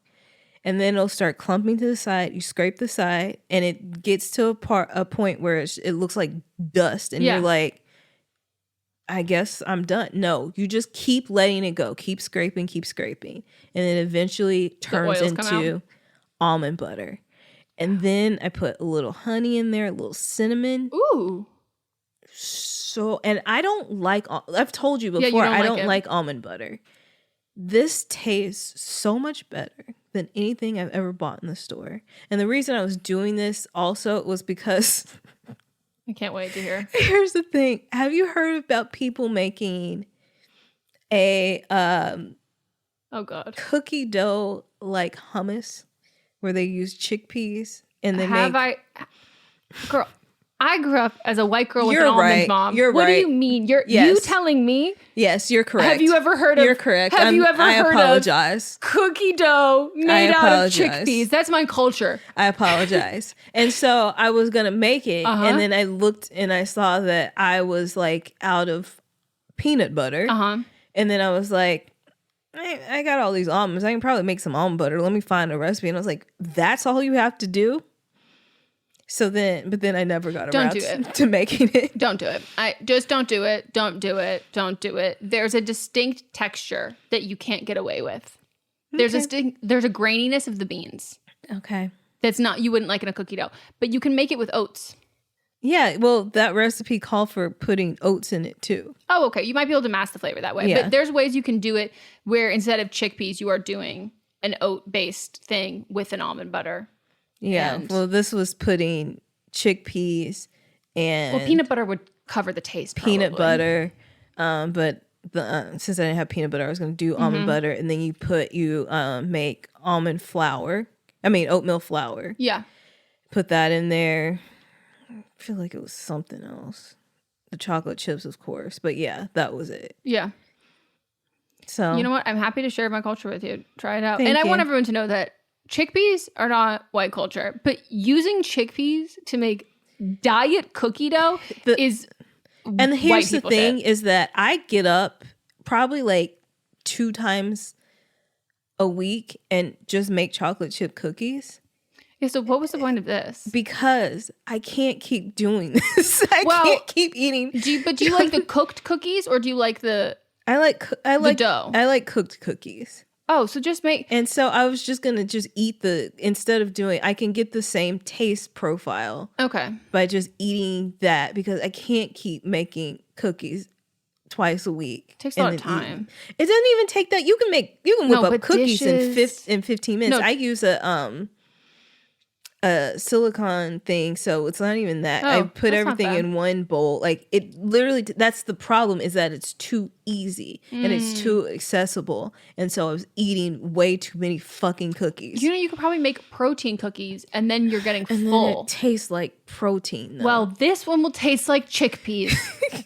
And then it'll start clumping to the side. You scrape the side, and it gets to a point where it looks like dust, and you're like, I guess I'm done. No, you just keep letting it go. Keep scraping, and then eventually turns into almond butter. And then I put a little honey in there, a little cinnamon. Ooh. So, and I don't like, I've told you before, I don't like almond butter. This tastes so much better than anything I've ever bought in the store. And the reason I was doing this also was because I can't wait to hear. Here's the thing. Have you heard about people making a cookie dough like hummus where they use chickpeas and they Girl, I grew up as a white girl with You're an almond right. mom. You're what right. do you mean? You telling me? Yes, you're correct. Have you ever heard of? You're correct. Have you ever I heard apologize. of cookie dough made out of chickpeas? That's my culture. I apologize. And so I was gonna make it, and then I looked and I saw that I was like out of peanut butter. And then I was like, I got all these almonds. I can probably make some almond butter. Let me find a recipe. And I was like, that's all you have to do? So then, but then I never got around to making it. Don't do it. Don't do it. Don't do it. Don't do it. There's a distinct texture that you can't get away with. There's a graininess of the beans. Okay. That's not, you wouldn't like in a cookie dough, but you can make it with oats. Yeah, well, that recipe called for putting oats in it too. Oh, okay. You might be able to mask the flavor that way. Yeah. But there's ways you can do it where instead of chickpeas, you are doing an oat-based thing with an almond butter. Yeah, well, this was putting chickpeas and... Well, peanut butter would cover the taste, Peanut butter, but since I didn't have peanut butter, I was going to do almond butter, and then you make almond flour. I mean, oatmeal flour. Yeah. Put that in there. I feel like it was something else. The chocolate chips, of course, but yeah, that was it. Yeah. So... You know what? I'm happy to share my culture with you. Try it out. Thank and I you. want everyone to know that chickpeas are not white culture, but using chickpeas to make diet cookie dough is And here's the thing shit. is that I get up probably like 2 times a week and just make chocolate chip cookies. Yeah, so what was the point of this? Because I can't keep doing this. I can't keep eating. Do you like the cooked cookies or do you like the I like the dough? I like cooked cookies. Oh, so just make... And so I was just going to eat instead of doing, I can get the same taste profile. Okay. By just eating that because I can't keep making cookies twice a week. It takes a lot of time. It doesn't even take that. You can whip up cookies dishes... in 15 minutes. I use a silicone thing, so it's not even that. I put everything in one bowl. Like it literally, that's the problem, is that it's too easy and it's too accessible. And so I was eating way too many fucking cookies. You know, you could probably make protein cookies and then you're getting and full. Then it tastes like protein though. Well, this one will taste like chickpeas.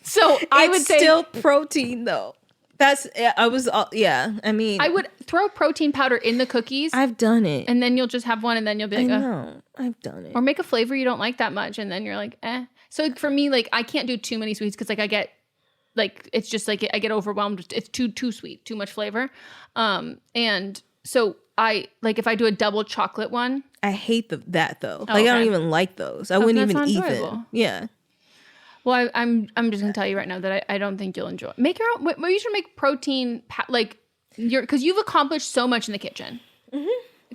So I would say still protein though. I mean, I would throw protein powder in the cookies. I've done it. And then you'll just have one and then you'll be like, no, I've done it. Or make a flavor you don't like that much and then you're like, eh. So for me, like I can't do too many sweets because like I get like, it's just like I get overwhelmed. It's too sweet, too much flavor. And so I like if I do a double chocolate one. I hate that though. Like I don't even like those. I wouldn't even eat them. Yeah. Well, I'm just gonna tell you right now that I don't think you'll enjoy. Make your own. You should make protein because you've accomplished so much in the kitchen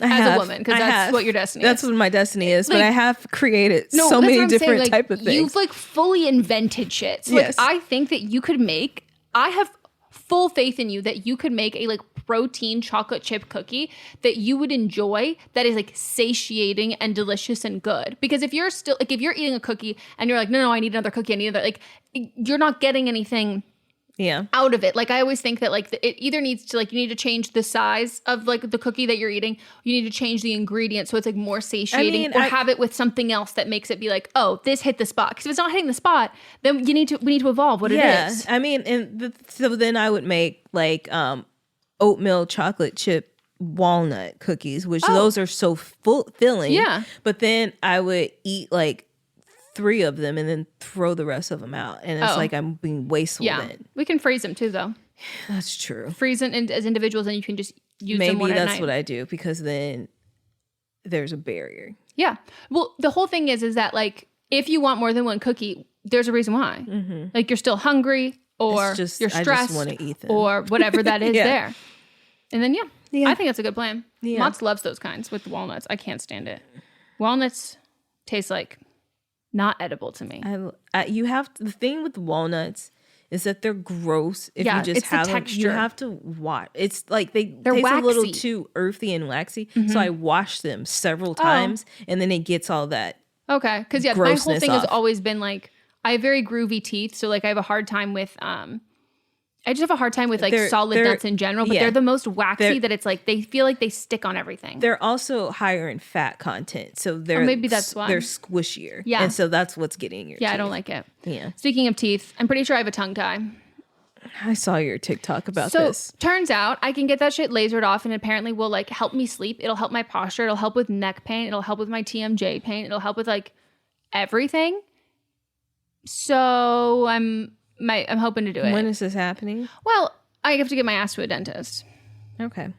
as a woman because that's what your destiny. That's is. what my destiny is. But I have created so many different type of things. You've like fully invented shit. So yes. I think that you could make. I have full faith in you that you could make a like protein chocolate chip cookie that you would enjoy that is like satiating and delicious and good. Because if you're still like, if you're eating a cookie and you're like, no, I need another cookie, I need another, like you're not getting anything out of it. Like I always think that like it either needs to like, you need to change the size of like the cookie that you're eating. You need to change the ingredients so it's like more satiating, or have it with something else that makes it be like, oh, this hit the spot. Because if it's not hitting the spot, then we need to evolve what it is. I mean, so then I would make like oatmeal chocolate chip walnut cookies, which those are so filling. Yeah. But then I would eat like 3 of them and then throw the rest of them out, and it's like I'm being wasteful. Then we can freeze them too, though. That's true. Freeze them as individuals, and you can just use them one at a night. Maybe that's what I do, because then there's a barrier. Yeah. Well, the whole thing is that like if you want more than one cookie, there's a reason why. Mm-hmm. Like you're still hungry, or you're stressed, I just want to eat them, or whatever that is there. And then I think that's a good plan. Yeah. Mott's loves those kinds with walnuts. I can't stand it. Walnuts taste like not edible to me. You have the thing with walnuts is that they're gross. If you just have them, you have to wash. It's like they're taste waxy. A little too earthy and waxy. Mm-hmm. So I wash them several times, and then it gets all that. Okay, because my whole thing has always been like I have very groovy teeth, so like I have a hard time with I just have a hard time with like solid nuts in general, but they're the most waxy that it's like they feel like they stick on everything. They're also higher in fat content, so maybe that's why they're squishier. Yeah, and so that's what's getting your teeth. I don't like it. Yeah. Speaking of teeth, I'm pretty sure I have a tongue tie. I saw your TikTok about this. So turns out I can get that shit lasered off, and apparently will like help me sleep. It'll help my posture. It'll help with neck pain. It'll help with my TMJ pain. It'll help with like everything. So I'm hoping to do it. When is this happening? Well, I have to get my ass to a dentist. Okay.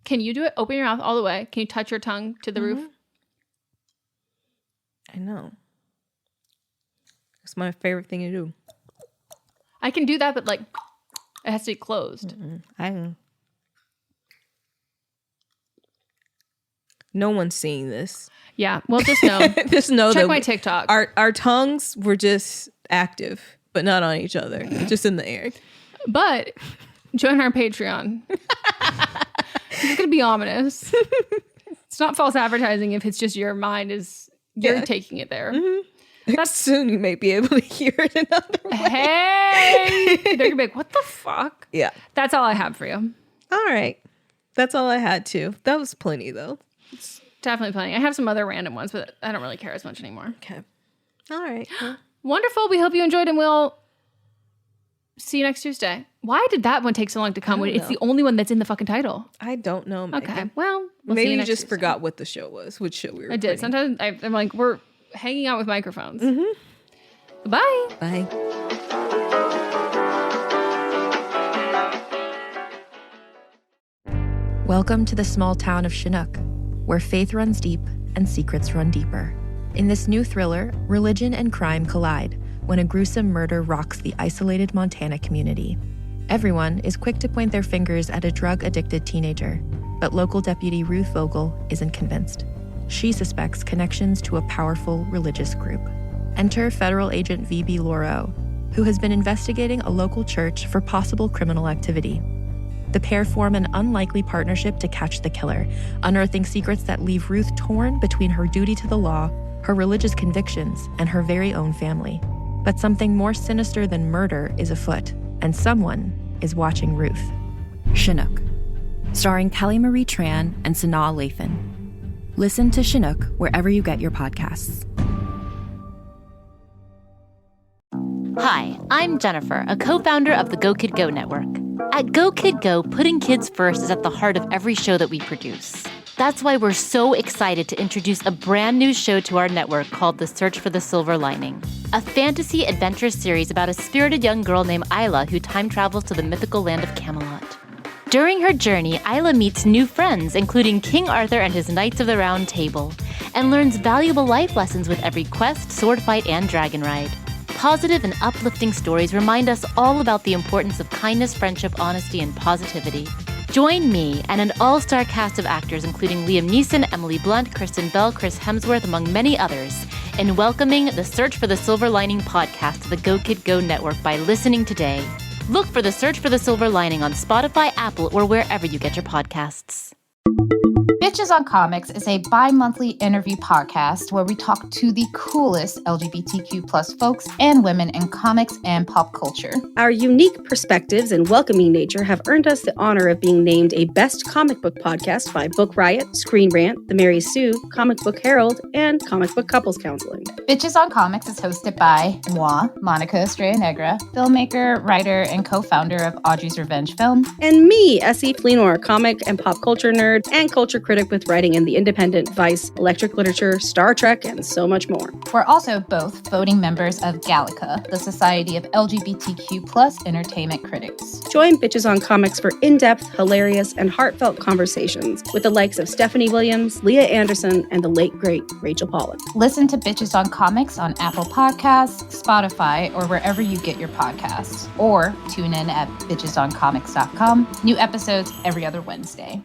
Can you do it? Open your mouth all the way. Can you touch your tongue to the roof? I know. It's my favorite thing to do. I can do that, but like it has to be closed. I know. No one's seeing this. Yeah. Well, just know. Just know check that my TikTok. Our tongues were just active, but not on each other, just in the air. But join our Patreon. It's gonna be ominous. It's not false advertising if it's just your mind you're taking it there. Mm-hmm. Soon you may be able to hear it another way. Hey, they're gonna be like, "What the fuck?" Yeah, that's all I have for you. All right, that's all I had too. That was plenty though. It's definitely plenty. I have some other random ones, but I don't really care as much anymore. Okay. All right. Wonderful. We hope you enjoyed, and we'll see you next Tuesday. Why did that one take so long to come? It's the only one that's in the fucking title. I don't know. Megan. Okay. Well, maybe you just forgot what the show was. Which show we were? I did. Sometimes I'm like, we're hanging out with microphones. Mm-hmm. Bye. Bye. Welcome to the small town of Chinook, where faith runs deep and secrets run deeper. In this new thriller, religion and crime collide when a gruesome murder rocks the isolated Montana community. Everyone is quick to point their fingers at a drug-addicted teenager, but local deputy Ruth Vogel isn't convinced. She suspects connections to a powerful religious group. Enter federal agent V.B. Laureau, who has been investigating a local church for possible criminal activity. The pair form an unlikely partnership to catch the killer, unearthing secrets that leave Ruth torn between her duty to the law, her religious convictions, and her very own family. But something more sinister than murder is afoot, and someone is watching Ruth. Chinook, starring Kelly Marie Tran and Sanaa Lathan. Listen to Chinook wherever you get your podcasts. Hi, I'm Jennifer, a co-founder of the Go Kid Go network. At Go Kid Go, putting kids first is at the heart of every show that we produce. That's why we're so excited to introduce a brand new show to our network called The Search for the Silver Lining, a fantasy adventure series about a spirited young girl named Isla who time travels to the mythical land of Camelot. During her journey, Isla meets new friends, including King Arthur and his Knights of the Round Table, and learns valuable life lessons with every quest, sword fight, and dragon ride. Positive and uplifting stories remind us all about the importance of kindness, friendship, honesty, and positivity. Join me and an all-star cast of actors including Liam Neeson, Emily Blunt, Kristen Bell, Chris Hemsworth, among many others, in welcoming the Search for the Silver Lining podcast to the Go Kid Go network by listening today. Look for the Search for the Silver Lining on Spotify, Apple, or wherever you get your podcasts. Bitches on Comics is a bi-monthly interview podcast where we talk to the coolest LGBTQ plus folks and women in comics and pop culture. Our unique perspectives and welcoming nature have earned us the honor of being named a Best Comic Book Podcast by Book Riot, Screen Rant, The Mary Sue, Comic Book Herald, and Comic Book Couples Counseling. Bitches on Comics is hosted by moi, Monica Estrella Negra, filmmaker, writer, and co-founder of Audrey's Revenge Film. And me, S.E. Fleenor, comic and pop culture nerd and culture critic with writing in The Independent, Vice, Electric Literature, Star Trek, and so much more. We're also both voting members of Gallica, the Society of LGBTQ plus Entertainment Critics. Join Bitches on Comics for in-depth, hilarious, and heartfelt conversations with the likes of Stephanie Williams, Leah Anderson, and the late, great Rachel Pollack. Listen to Bitches on Comics on Apple Podcasts, Spotify, or wherever you get your podcasts. Or tune in at bitchesoncomics.com. New episodes every other Wednesday.